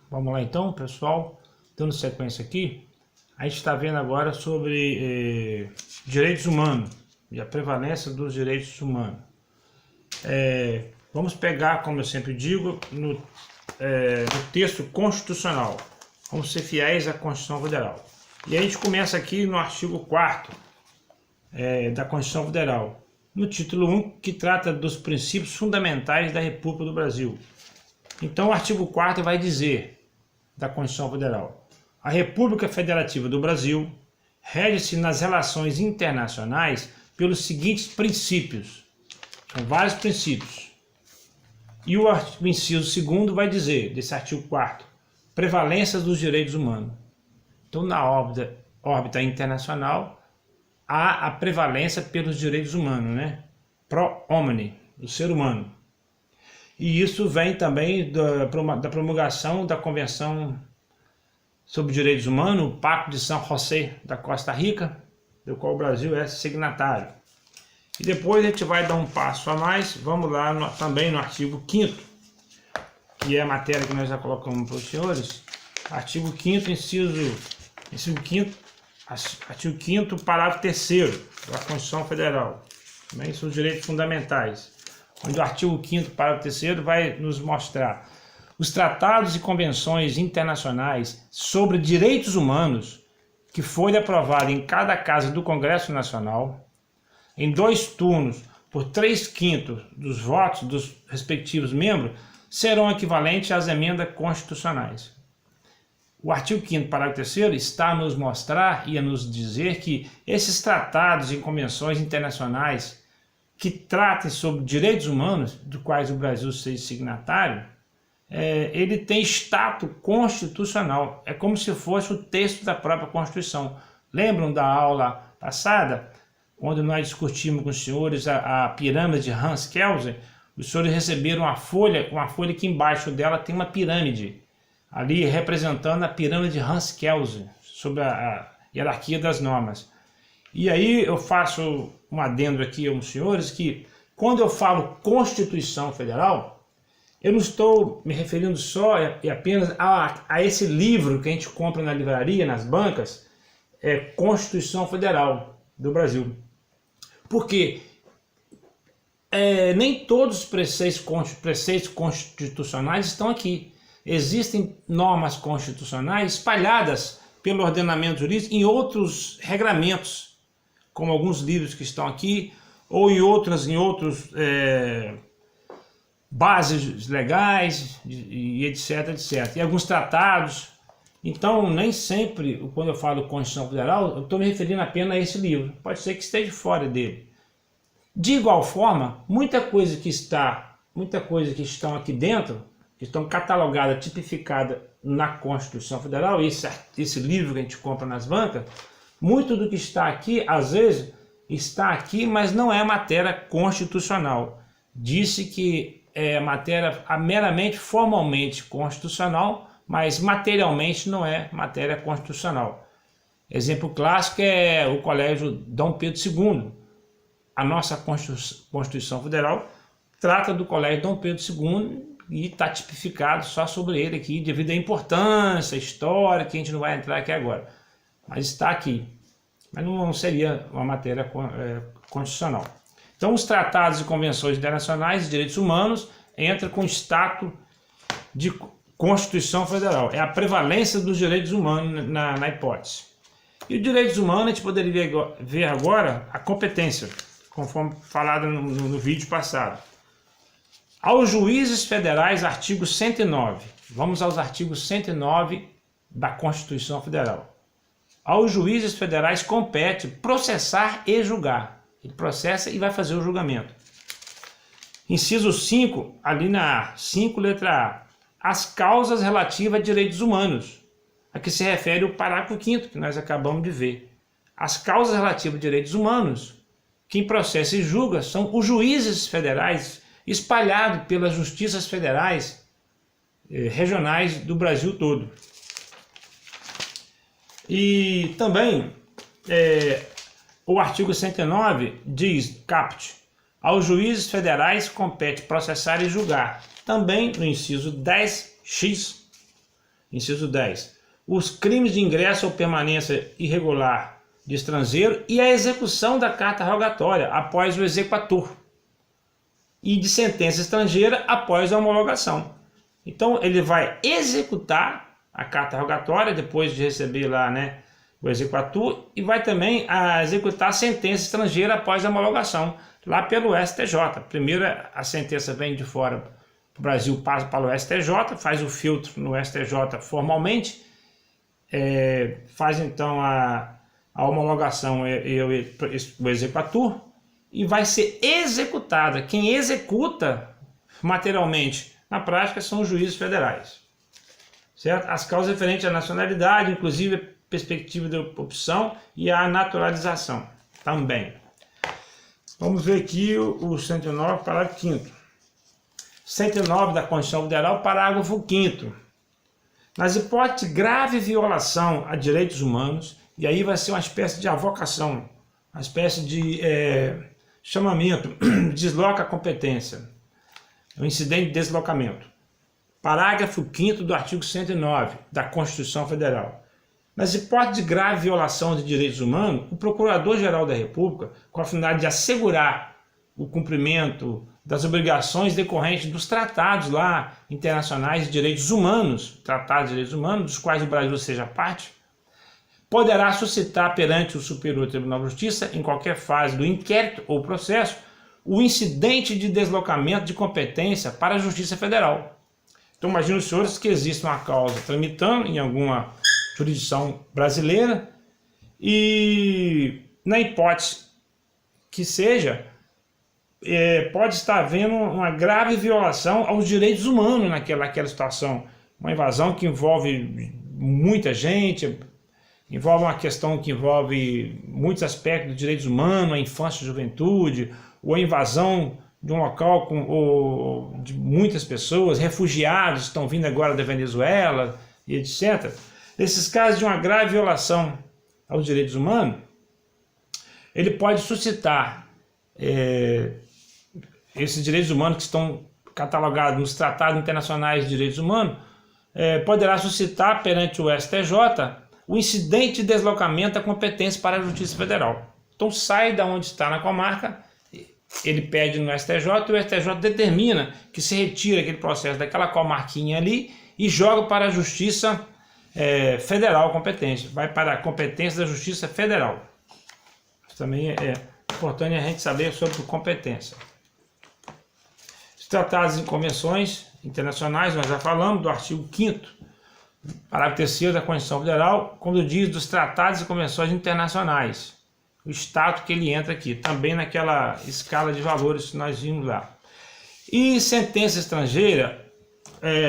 Vamos lá então, pessoal, dando sequência aqui, a gente está vendo agora sobre direitos humanos e a prevalência dos direitos humanos. Vamos pegar, como eu sempre digo, no texto constitucional. Vamos ser fiéis à Constituição Federal. E a gente começa aqui no artigo 4º da Constituição Federal, no título 1, que trata dos princípios fundamentais da República do Brasil. Então o artigo 4º vai dizer, da Constituição Federal: a República Federativa do Brasil rege-se nas relações internacionais pelos seguintes princípios. São vários princípios. E o inciso 2º vai dizer, desse artigo 4º, prevalência dos direitos humanos. Então, na órbita internacional, há a prevalência pelos direitos humanos, né? Pro homine, do ser humano. E isso vem também da promulgação da Convenção sobre Direitos Humanos, o Pacto de São José da Costa Rica, do qual o Brasil é signatário. E depois a gente vai dar um passo a mais, vamos lá também no artigo 5º, que é a matéria que nós já colocamos para os senhores. Artigo 5º, artigo 5º, parágrafo 3º da Constituição Federal. Também são os direitos fundamentais. Onde o artigo 5º, parágrafo 3º, vai nos mostrar os tratados e convenções internacionais sobre direitos humanos que foi aprovado em cada casa do Congresso Nacional, em 2 turnos, por 3/5 dos votos dos respectivos membros, serão equivalentes às emendas constitucionais. O artigo 5º, parágrafo 3º, está a nos mostrar e a nos dizer que esses tratados e convenções internacionais que tratem sobre direitos humanos, dos quais o Brasil seja signatário, ele tem status constitucional. É como se fosse o texto da própria Constituição. Lembram da aula passada, quando nós discutimos com os senhores a pirâmide de Hans Kelsen? Os senhores receberam uma folha que embaixo dela tem uma pirâmide, ali representando a pirâmide de Hans Kelsen, sobre a hierarquia das normas. E aí eu faço um adendo aqui aos senhores que, quando eu falo Constituição Federal, eu não estou me referindo só e apenas a esse livro que a gente compra na livraria, nas bancas, Constituição Federal do Brasil. Porque nem todos os preceitos constitucionais estão aqui. Existem normas constitucionais espalhadas pelo ordenamento jurídico em outros regramentos, como alguns livros que estão aqui, ou em outros bases legais, e etc, etc. E alguns tratados. Então, nem sempre, quando eu falo Constituição Federal, eu estou me referindo apenas a esse livro. Pode ser que esteja fora dele. De igual forma, muita coisa que estão aqui dentro, que estão catalogadas, tipificadas na Constituição Federal, esse livro que a gente compra nas bancas, muito do que está aqui, às vezes, está aqui, mas não é matéria constitucional. Disse que é matéria meramente formalmente constitucional, mas materialmente não é matéria constitucional. Exemplo clássico é o Colégio Dom Pedro II. A nossa Constituição Federal trata do Colégio Dom Pedro II e está tipificado só sobre ele aqui, devido à importância, história, que a gente não vai entrar aqui agora. Mas está aqui. Mas não seria uma matéria constitucional. Então, os tratados e convenções internacionais de direitos humanos entram com o status de Constituição Federal. É a prevalência dos direitos humanos na hipótese. E os direitos humanos, a gente poderia ver agora a competência, conforme falado no vídeo passado. Aos juízes federais, artigo 109. Vamos aos artigos 109 da Constituição Federal. Aos juízes federais compete processar e julgar. Ele processa e vai fazer o julgamento. Inciso 5, ali na 5, letra A. As causas relativas a direitos humanos, a que se refere o parágrafo 5º, que nós acabamos de ver. As causas relativas a direitos humanos, quem processa e julga são os juízes federais, espalhados pelas justiças federais regionais do Brasil todo. E também o artigo 109 diz, caput, aos juízes federais compete processar e julgar. Também no inciso 10x, inciso 10, os crimes de ingresso ou permanência irregular de estrangeiro e a execução da carta rogatória após o exequatur e de sentença estrangeira após a homologação. Então ele vai executar a carta rogatória depois de receber lá, né, o exequatur, e vai também executar a sentença estrangeira após a homologação lá pelo STJ. Primeiro a sentença vem de fora para o Brasil, passa para o STJ, faz o filtro no STJ formalmente, faz então a homologação e o exequatur, e vai ser executada. Quem executa materialmente na prática são os juízes federais, certo? As causas referentes à nacionalidade, inclusive a perspectiva de opção e a naturalização também. Vamos ver aqui o 109, parágrafo 5º. 109 da Constituição Federal, parágrafo 5º. Nas hipóteses de grave violação a direitos humanos, e aí vai ser uma espécie de avocação, uma espécie de chamamento, desloca a competência, o incidente de deslocamento. Parágrafo 5º do artigo 109 da Constituição Federal. Nas hipóteses de grave violação de direitos humanos, o Procurador-Geral da República, com a finalidade de assegurar o cumprimento das obrigações decorrentes dos tratados lá internacionais de direitos humanos, tratados de direitos humanos, dos quais o Brasil seja parte, poderá suscitar perante o Superior Tribunal de Justiça, em qualquer fase do inquérito ou processo, o incidente de deslocamento de competência para a Justiça Federal. Então imagine os senhores que existe uma causa tramitando em alguma jurisdição brasileira e, na hipótese que seja, pode estar havendo uma grave violação aos direitos humanos naquela situação. Uma invasão que envolve muita gente, envolve uma questão que envolve muitos aspectos dos direitos humanos, a infância e a juventude, ou a invasão de um local de muitas pessoas, refugiados que estão vindo agora da Venezuela, e etc. Nesses casos de uma grave violação aos direitos humanos, ele pode suscitar esses direitos humanos que estão catalogados nos tratados internacionais de direitos humanos, poderá suscitar perante o STJ o incidente de deslocamento da competência para a Justiça Federal. Então sai da onde está na comarca, ele pede no STJ, e o STJ determina que se retira aquele processo daquela comarquinha ali e joga para a Justiça Federal competente, vai para a competência da Justiça Federal. Isso também é importante a gente saber sobre competência. Os tratados e convenções internacionais, nós já falamos do artigo 5º, parágrafo 3º da Constituição Federal, quando diz dos tratados e convenções internacionais, o status que ele entra aqui, também naquela escala de valores que nós vimos lá. E sentença estrangeira,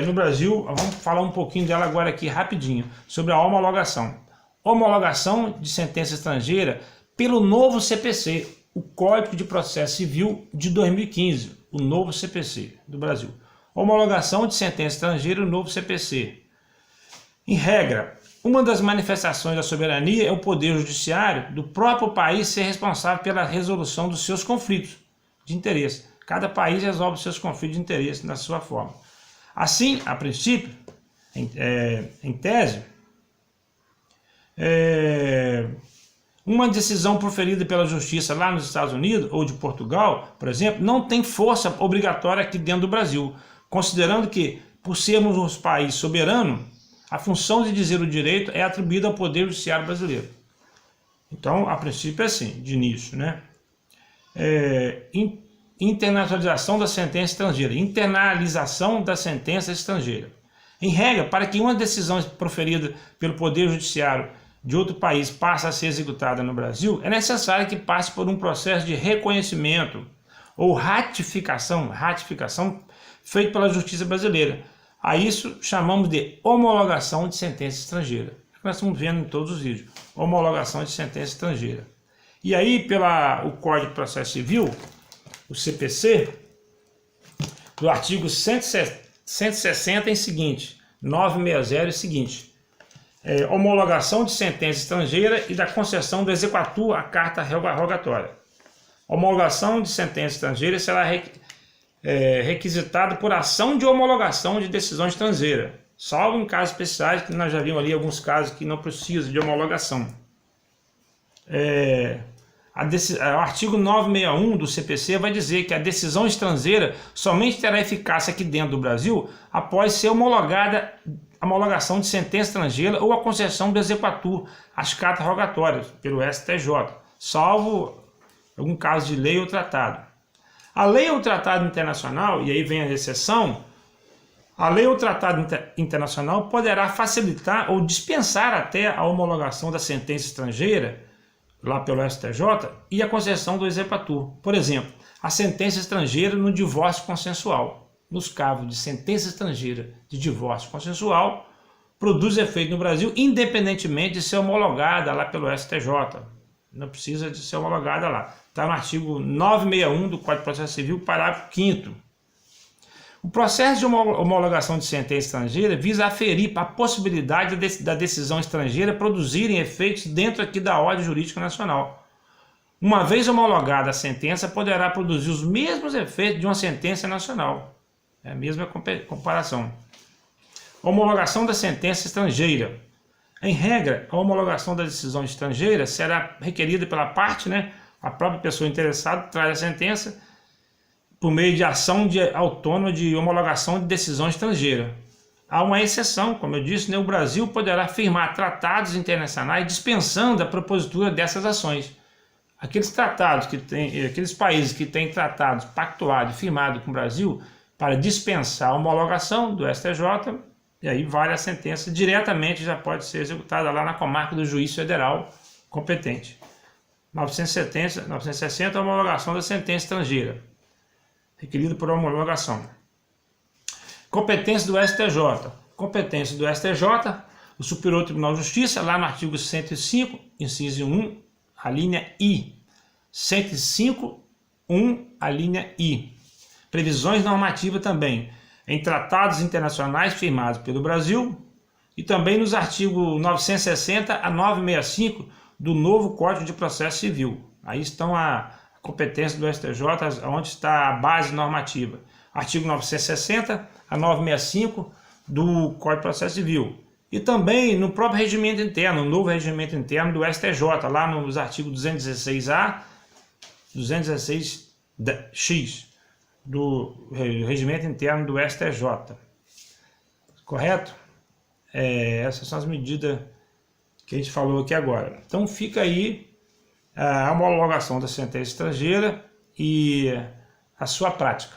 no Brasil, vamos falar um pouquinho dela agora aqui rapidinho, sobre a homologação. Homologação de sentença estrangeira pelo novo CPC, o Código de Processo Civil de 2015, o novo CPC do Brasil. Homologação de sentença estrangeira, o novo CPC. Em regra, uma das manifestações da soberania é o poder judiciário do próprio país ser responsável pela resolução dos seus conflitos de interesse. Cada país resolve os seus conflitos de interesse na sua forma. Assim, a princípio, em tese, uma decisão proferida pela justiça lá nos Estados Unidos ou de Portugal, por exemplo, não tem força obrigatória aqui dentro do Brasil, considerando que, por sermos um país soberano, a função de dizer o direito é atribuída ao Poder Judiciário brasileiro. Então, a princípio é assim, de início, né? Internacionalização da sentença estrangeira. Internalização da sentença estrangeira. Em regra, para que uma decisão proferida pelo Poder Judiciário de outro país passe a ser executada no Brasil, é necessário que passe por um processo de reconhecimento ou ratificação feito pela Justiça brasileira. A isso chamamos de homologação de sentença estrangeira. Nós estamos vendo em todos os vídeos. Homologação de sentença estrangeira. E aí, o Código de Processo Civil, o CPC, do artigo 160 em seguinte, 960 é o seguinte, homologação de sentença estrangeira e da concessão do exequatur à carta rogatória. Homologação de sentença estrangeira será requisitado por ação de homologação de decisão estrangeira, salvo em casos especiais, que nós já vimos ali alguns casos que não precisam de homologação. O artigo 961 do CPC vai dizer que a decisão estrangeira somente terá eficácia aqui dentro do Brasil após ser homologada a homologação de sentença estrangeira ou a concessão do exequatur às cartas rogatórias pelo STJ, salvo algum caso de lei ou tratado. A lei ou tratado internacional, e aí vem a exceção, a lei ou tratado internacional poderá facilitar ou dispensar até a homologação da sentença estrangeira, lá pelo STJ, e a concessão do exequatur. Por exemplo, a sentença estrangeira no divórcio consensual. Nos casos de sentença estrangeira de divórcio consensual, produz efeito no Brasil, independentemente de ser homologada lá pelo STJ. Não precisa de ser homologada lá. Está no artigo 961 do Código de Processo Civil, parágrafo 5º. O processo de homologação de sentença estrangeira visa aferir a possibilidade da decisão estrangeira produzirem efeitos dentro aqui da ordem jurídica nacional. Uma vez homologada a sentença, poderá produzir os mesmos efeitos de uma sentença nacional. É a mesma comparação. Homologação da sentença estrangeira. Em regra, a homologação da decisão estrangeira será requerida pela parte, a própria pessoa interessada traz a sentença por meio de ação autônoma de homologação de decisão estrangeira. Há uma exceção, como eu disse, o Brasil poderá firmar tratados internacionais dispensando a propositura dessas ações. Aqueles países que têm tratados pactuados e firmados com o Brasil para dispensar a homologação do STJ, e aí vale a sentença diretamente, já pode ser executada lá na comarca do juiz federal competente. 960, a homologação da sentença estrangeira, requerido por homologação. Competência do STJ. Competência do STJ, o Superior Tribunal de Justiça, lá no artigo 105, inciso 1, a linha I. 105, 1, a linha I. Previsões normativas também, em tratados internacionais firmados pelo Brasil e também nos artigos 960 a 965 do novo Código de Processo Civil. Aí estão a competência do STJ, onde está a base normativa. Artigo 960 a 965 do Código de Processo Civil. E também no próprio regimento interno, o novo regimento interno do STJ, lá nos artigos 216A, 216X do regimento interno do STJ. Correto? Essas são as medidas que a gente falou aqui agora. Então fica aí a homologação da sentença estrangeira e a sua prática.